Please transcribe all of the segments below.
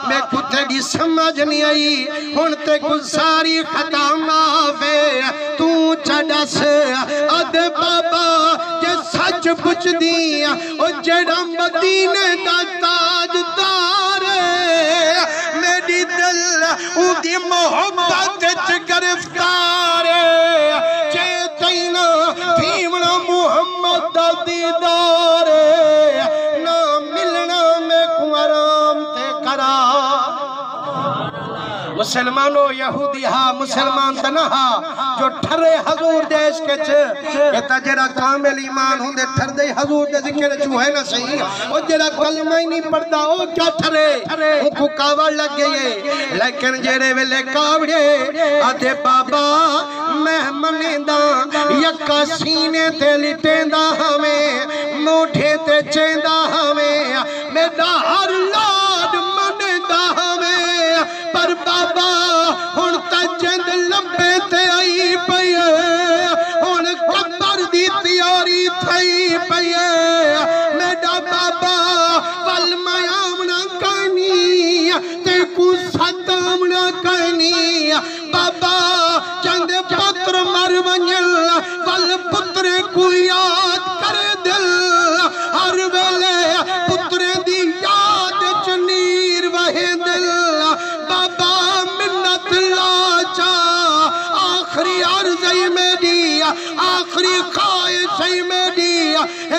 मैं कुत्ते दी समझ नहीं आई हुन ते गुजारी खत्म आवे तू चडस अदे बाबा जे सच पुछदी ओ जेड़ा मदीने दा ताजदार मेरी दिल उदी मोहब्बत च गिरफ्तार जे तैना भीमना मुहम्मद दा दीदार ना मिलना मैं कुआराम ते करा मुसलमानो यहूदी हा मुसलमान तनहा जो ठरे हजूर देश के च ये ता जेड़ा कामिल ईमान हुंदे ठरदे हजूर दे जिक्र च है ना सही ओ जेड़ा कलमा ही नहीं पढ़दा ओ क्या ठरे उनको कावड़ लग गई लेकिन जेड़े वेले कावड़े आते बाबा मैं मनेंदा यक्का सीने ते लिटेंदा हमें मोठे ते चेंदा हमें मेरा हर लाड मनेंदा हमें पर बाबा हुन तजंद लंबे ते आई पई हुन कब्र दी तैयारी थई पई मेरा बाबा वल मयामना कहनी ते कु सतामना कहनी बाबा चंद पुत्र मर वंजल वल पुत्र को याद करे दिल हर वेले पुत्र दी याद च नीर वहे दिल बाबा मिन्नत लाचा आखिरी अर्ज़ मेरी आखिरी ख्वाहिश मेरी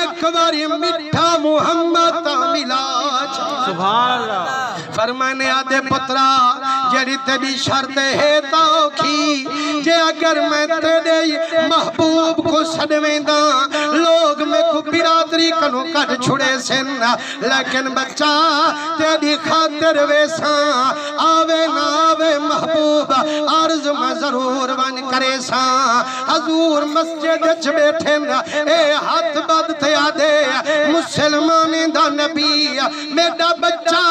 एक बारी मिठा मुहम्मद मिला सुभान अल्लाह फरमाने आदे पुत्रा जेड़ी तेरी शर्त है तौखी जे अगर मैं तेरे महबूब को छड़वेंदा लोग मैं को बिरादरी कनो कट छुड़े सिन लेकिन बच्चा तेरी खातिर वेसा आवे ना आवे महबूब अर्ज में जरूर वन करे सा हजूर मस्जिद च बैठे ए हाथ बद थे आदे मुसलमान दा नबी मेरा बच्चा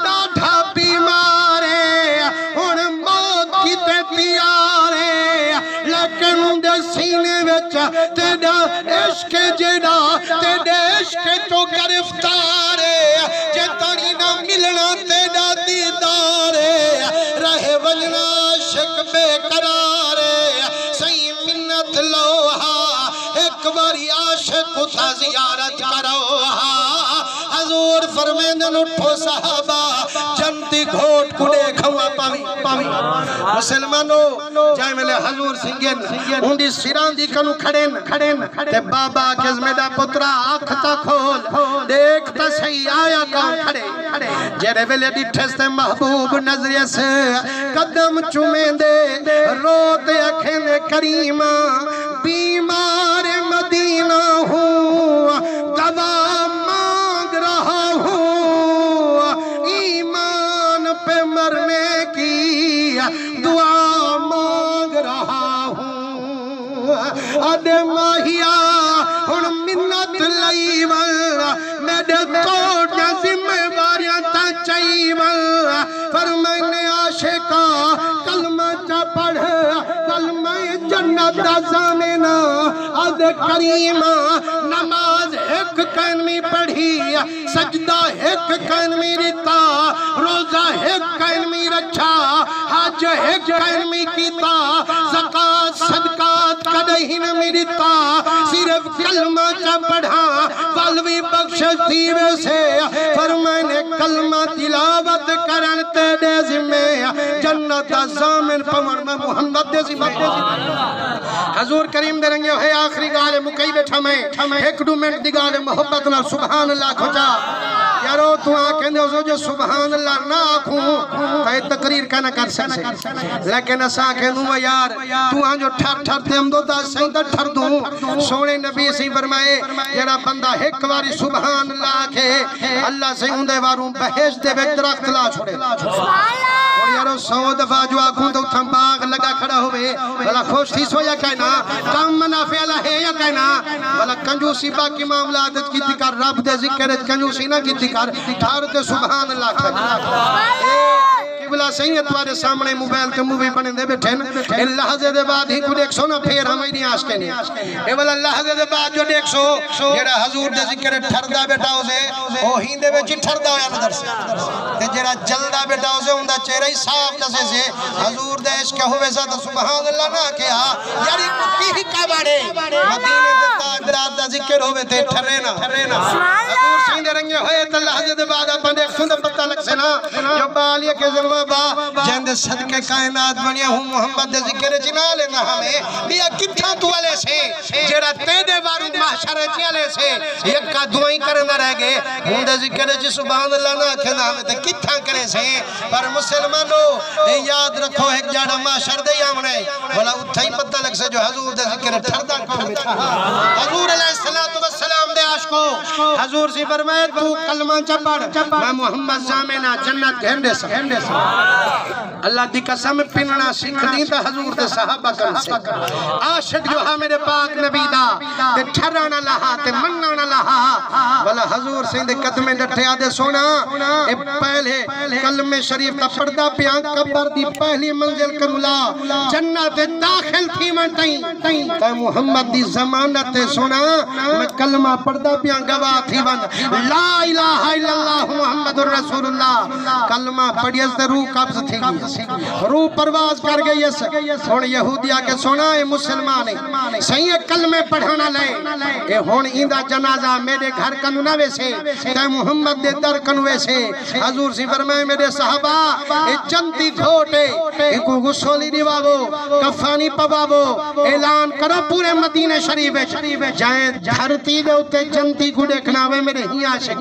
डाठा बीमार है हुन मौत की ते तैयार है लेकिन उनदे सीने विच तेरा इश्क जेड़ा तेरे इश्क तो गिरफ्तार है जे तारी ना मिलना तेरा दीदार है रहे वजना शिक बेकरार है सही मिन्नत लो एक बारी आशिक को जियारत करो हजूर फरमांदन उठो साहबा जन्नती घोट को देखवा पावी पावी मुसलमानो जाय मेले हजूर सिंगन उंदी सिरां दी कनु खड़ेन ते बाबा के मेरा पुत्रा आंख ता खोल देख ता सही आया कौन खड़े जेरे वेले डिठस ते महबूब नजरिए से कदम चुमेंदे रोते अखें दे करीमा बीमार मदीना हूं दवा मांग रहा हूं ईमान पे मरने की दुआ मांग रहा हूं अदे माहिया हुन मिन्नत लई वल मेरे तोड़ जिम्मेवारियां ता चाई वल फरमाने आशिका कलमा चा पढ़ कलमा जन्नत दा ज़ामिना अद करीमा नमाज एक कलमी पढ़ी सजदा एक कलमी रिता रोजा एक कलमी रखा हज एक कलमी कीता ज़कात सदकात कदही न मिलता सिर्फ कलमा चा पढ़ा बलवी बख्शिश थी वैसे फरमाने कलमा तिलावत करन तेरे जिम्मे जन्नत दा ज़ामिन पवन में मोहम्मद दे जिम्मे हजूर करीम दे रंगे है आखिरी गाल मुकई बैठा मैं एक दो मिनट दी गाल मोहब्बत ना सुभान अल्लाह खोजा यारो तू आ कहंदे हो जो सुभान अल्लाह ना आखूं ते तकरीर का ना कर सकसे लेकिन असा कहूं यार तू आ जो ठर ठर ते हमदो दा सही दा ठर दूं सोने नबी सी फरमाए जेड़ा बंदा एक बारी सुभान अल्लाह के अल्लाह से उंदे वारू बहेश दे विच दरख्त ला छोड़े सुभान अल्लाह यारो 100 दफा जो आखूं तो उठा बाग लगा खड़ा होवे भला खुश थी सो या कहना काम मुनाफे वाला है या कहना भला कंजूसी बाकी मामलात की कर रब दे जिक्र कंजूसी ना की कर ठार ते सुभान अल्लाह सही है तुम्हारे सामने मोबाइल के मूवी बने दे बैठे न ए लहजे दे बाद ही को देखो ना फिर हम नहीं आश के नहीं ए वाला लहजे दे बाद जो देखो जेड़ा हुजूर दे जिक्र ठरदा बेटा उसे ओ हिंदे विच ठरदा होया नजर से ते जेड़ा जलदा बेटा उसे उंदा चेहरा ही साफ दसे से हुजूर दे इश्क होवे सा तो सुभान अल्लाह ना के यार की ही का बाड़े मदीने दे ताजदार दा जिक्र होवे ते ठरे ना हुजूर सही दे रंगे होए त लहजे दे बाद अपन देख सुन पता लग से ना जो बालिया के जलवा जंद सदके कायनात बनिया हूं मोहम्मद दे जिक्र चिना लेना हमें बिया किथा तू वाले से जेड़ा तेरे बारू महशर चले से एक का दुआई करना रह गए उंदे जिक्र च सुभान अल्लाह ना के नाम ते किथा करे से पर मुसलमानो ए याद रखो एक जड़ा महशर दे आमने बोला उठा ही पता लग से जो हुजूर दे जिक्र ठरदा कौन बैठा हुजूर अलैहिस्सलातु वस्सलाम दे आशिको हुजूर से फरमाए तू कलमा पढ़ मैं मोहम्मद जामेना जन्नत घेंडे से अल्लाह दी कसम पिनना सीख दी तो हुजूर दे सहाबा कन से आशिक जो है मेरे पाक नबी दा ते ठराना लहा ते मन्ना लहा वाला हुजूर से दे कदमे डठे आदे सोना ए पहले कलमे शरीफ दा पढ़दा पिया कब्र दी पहली मंजिल करुला जन्नत दाखिल थी मन तई ते मोहम्मद दी जमानत ते सोना मैं कलमा पढ़दा पिया गवाह थी वन ला इलाहा इल्लल्लाह मुहम्मदुर रसूलुल्लाह कलमा पढ़िए से रूह कब्ज थी गई रूह परवाज कर गई है हुन यहूदिया के सोना ए मुसलमान सही कलमे पढ़ाना ले ए हुन इंदा जनाजा मेरे घर कनु ना वैसे ते मोहम्मद दे दर कनु वैसे हुजूर सी फरमाए मेरे साहबा ए जंती खोटे इको गुस्सोली दिवावो कफानी पवावो ऐलान करो पूरे मदीने शरीफ में जाए धरती दे उते जंती को देखना वे मेरे ही आशिक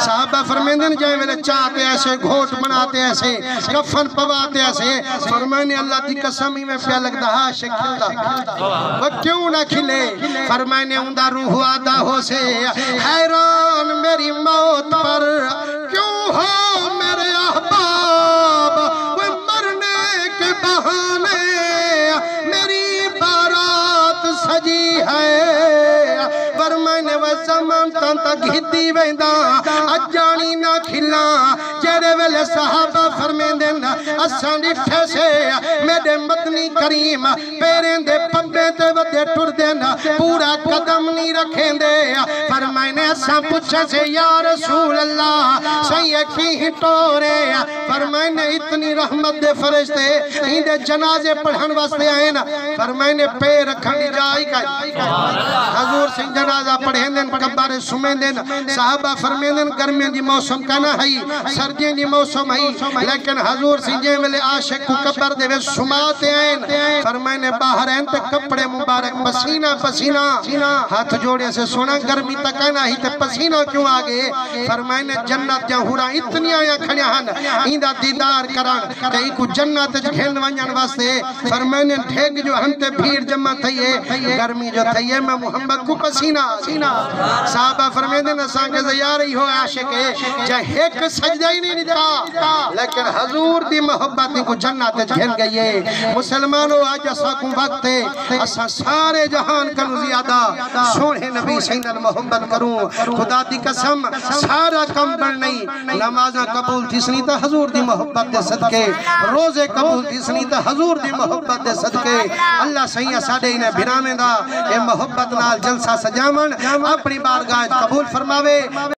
साहबा फरमाते जाए मेरे चाहते ऐसे घोट बनाते ऐसे कफन पवाते ऐसे फरमाने अल्लाह की कसम ही में प्या लगता आशिक खिलदा वो क्यों ना खिले फरमाने उंदा रूह आदा हो से हैरान मेरी मौत पर क्यों हो मेरे अहबाब वो मरने के बहाने मेरी बारात सजी है पर मैंने वह zaman तक हिती वेंदा अजानी ना खिला जेड़े वेले सहाबा फरमेंदे न असां डिठे से मेरे मदनी करीम पैरें दे पब्बे ते वदे टुरदे न पूरा कदम नहीं रखेंदे पर मैंने असां पूछे से या रसूल अल्लाह सही की टोरे पर मैंने इतनी रहमत दे फरिश्ते इंदे जनाजे पढ़न वास्ते आए न पर मैंने पैर रखन दी जाई का हुजूर सिंह जनाजा पढ़ेंदे कब्र सुमेंदे साहबा फरमेंदे गर्मियों दी मौसम काना है सर्दियों दी मौसम है लेकिन हुजूर सिंह जे वेले आशिक को कब्र दे विच सुमाते आन फरमाने बाहर आन ते कपड़े मुबारक पसीना पसीना हाथ जोड़े से सोना गर्मी तक कहना ही ते पसीना क्यों आ गए फरमाने जन्नत दी हुरा इतनी आया खड़िया हन इंदा दीदार करन ते इको जन्नत च खेल वणन वास्ते फरमाने ठेग जो हन ते भीड़ जमा थईए गर्मी जो थईए मैं मोहम्मद को पसीना साहबा फरमाते न संगे यार ही हो आशिक चाहे एक सजदा ही नहीं दिता लेकिन हुजूर दी मोहब्बत को जन्नत च घेर गई है मुसलमानों आज असा को वक्त है असा सारे जहान कनु ज्यादा सोने नबी सैयदना मोहब्बत करूं खुदा दी कसम सारा कम बन नहीं नमाज़ा कबूल थिसनी तो हुजूर दी मोहब्बत दे सदके रोजे कबूल थिसनी तो हुजूर दी मोहब्बत दे सदके अल्लाह सही साडे इने भिरावें दा ए मोहब्बत नाल जलसा सजावन अपनी बारगाह कबूल फरमावे।